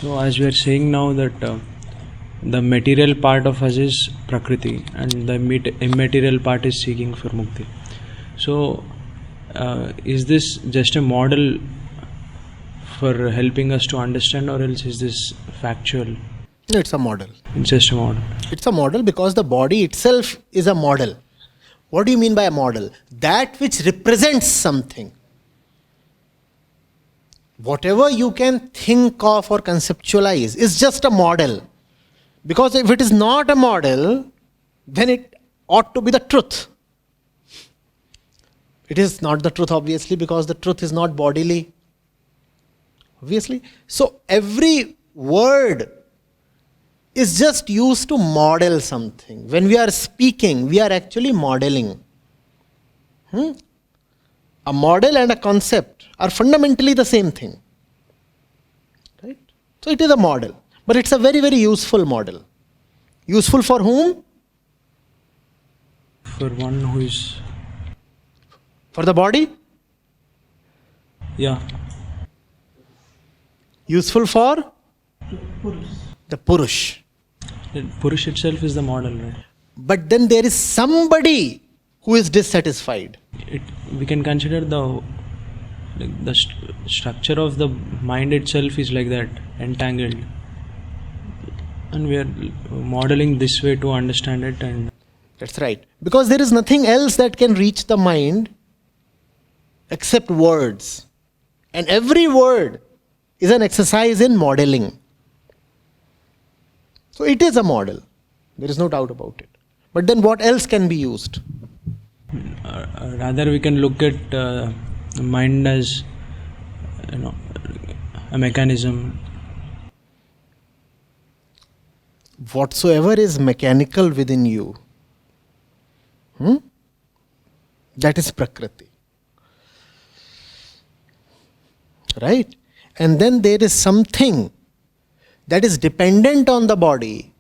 So as we are saying now that the material part of us is Prakriti and the immaterial part is seeking for Mukti. So is this just a model for helping us to understand, or else is this factual? No, it's a model. It's just a model. It's a model because the body itself is a model. What do you mean by a model? That which represents something. Whatever you can think of or conceptualize is just a model. Because if it is not a model, then it ought to be the truth. It is not the truth, obviously, because the truth is not bodily. Obviously. So every word is just used to model something. When we are speaking, we are actually modeling. A model and a concept are fundamentally the same thing. Right? So it is a model. But it's a very, very useful model. Useful for whom? For one who is... For the body? Yeah. Useful for? The Purush. Purush itself is the model, right? But then there is somebody who is dissatisfied. We can consider the structure of the mind itself is like that, entangled. And we are modeling this way to understand it. And that's right. Because there is nothing else that can reach the mind except words. And every word is an exercise in modeling. So it is a model. There is no doubt about it. But then what else can be used? Rather we can look at the mind as a mechanism. Whatsoever is mechanical within you, that is Prakriti. Right? And then there is something that is dependent on the body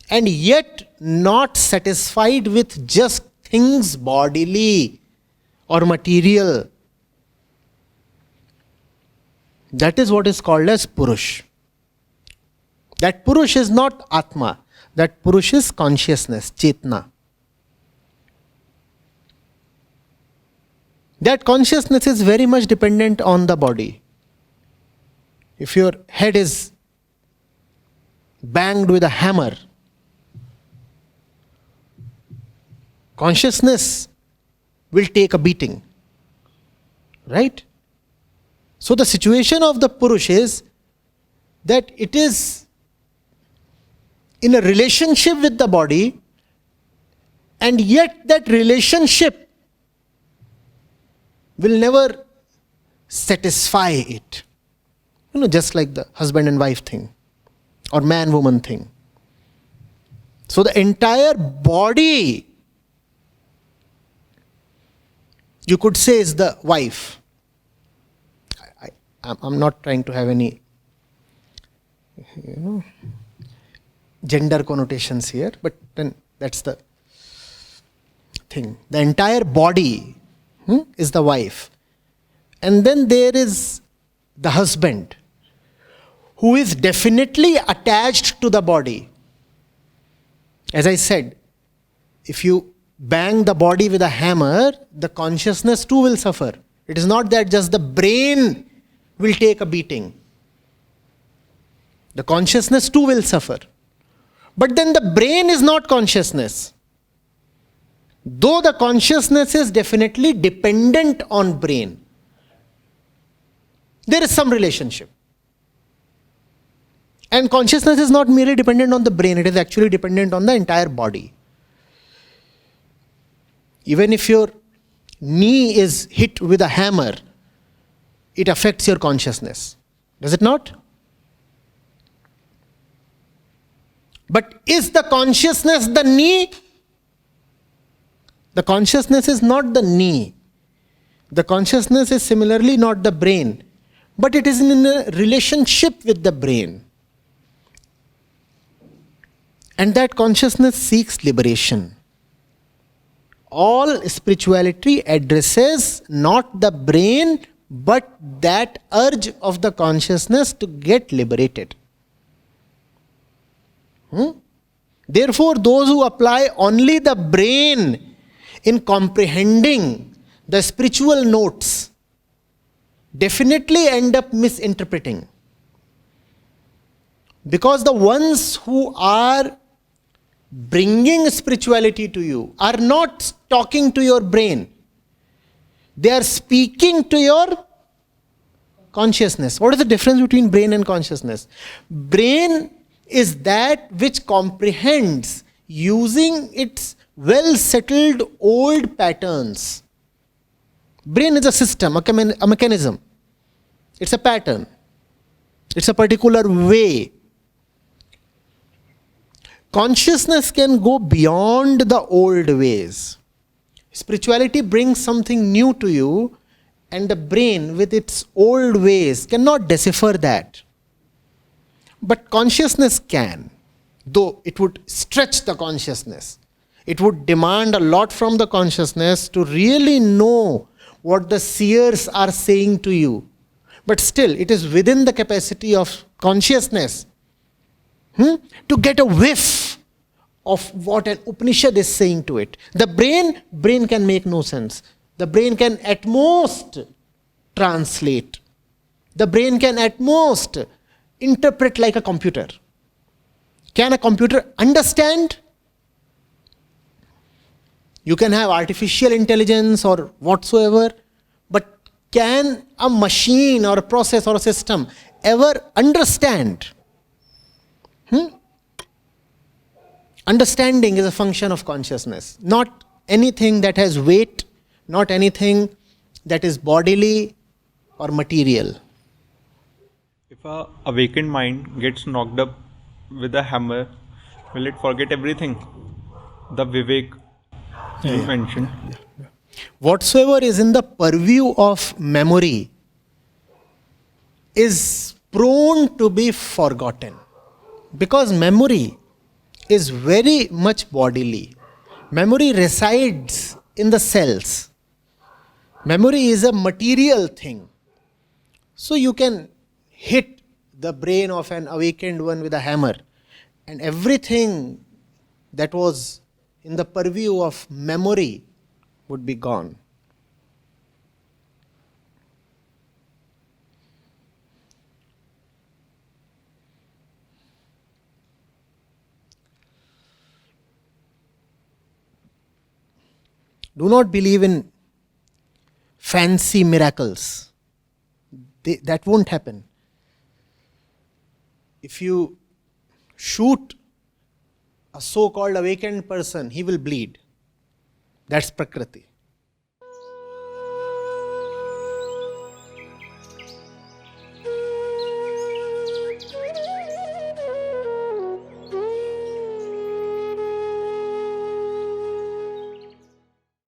and yet not satisfied with just things bodily or material. That is what is called as Purush. That Purush is not Atma. That Purush is consciousness, Chetna. That consciousness is very much dependent on the body. If your head is banged with a hammer, consciousness will take a beating. Right? So the situation of the Purush is that it is in a relationship with the body, and yet that relationship will never satisfy it. Just like the husband and wife thing or man-woman thing. So the entire body, you could say, is the wife. I'm not trying to have any gender connotations here, but then that's the thing. The entire body is the wife. And then there is the husband, who is definitely attached to the body. As I said, if you bang the body with a hammer, the consciousness too will suffer. It is not that just the brain will take a beating. The consciousness too will suffer. But then the brain is not consciousness. Though the consciousness is definitely dependent on brain, there is some relationship. And consciousness is not merely dependent on the brain, it is actually dependent on the entire body. Even if your knee is hit with a hammer, it affects your consciousness. Does it not? But is the consciousness the knee? The consciousness is not the knee. The consciousness is similarly not the brain. But it is in a relationship with the brain. And that consciousness seeks liberation. All spirituality addresses not the brain, but that urge of the consciousness to get liberated. Therefore, those who apply only the brain in comprehending the spiritual notes definitely end up misinterpreting. Because the ones who are bringing spirituality to you are not talking to your brain. They are speaking to your consciousness. What is the difference between brain and consciousness? Brain is that which comprehends using its well-settled old patterns. Brain is a system, a mechanism. It's a pattern. It's a particular way. Consciousness can go beyond the old ways. Spirituality brings something new to you, and the brain with its old ways cannot decipher that. But consciousness can, though it would stretch the consciousness. It would demand a lot from the consciousness to really know what the seers are saying to you. But still, it is within the capacity of consciousness to get a whiff of what an Upanishad is saying to it. The brain can make no sense. The brain can at most translate. The brain can at most interpret like a computer. Can a computer understand? You can have artificial intelligence or whatsoever, but can a machine or a process or a system ever understand? Understanding is a function of consciousness, not anything that has weight, not anything that is bodily or material. If a awakened mind gets knocked up with a hammer, will it forget everything? The Vivek you mentioned. Whatsoever is in the purview of memory is prone to be forgotten. Because memory is very much bodily. Memory resides in the cells. Memory is a material thing. So you can hit the brain of an awakened one with a hammer, and everything that was in the purview of memory would be gone. Do not believe in fancy miracles. That won't happen. If you shoot a so-called awakened person, he will bleed. That's Prakriti.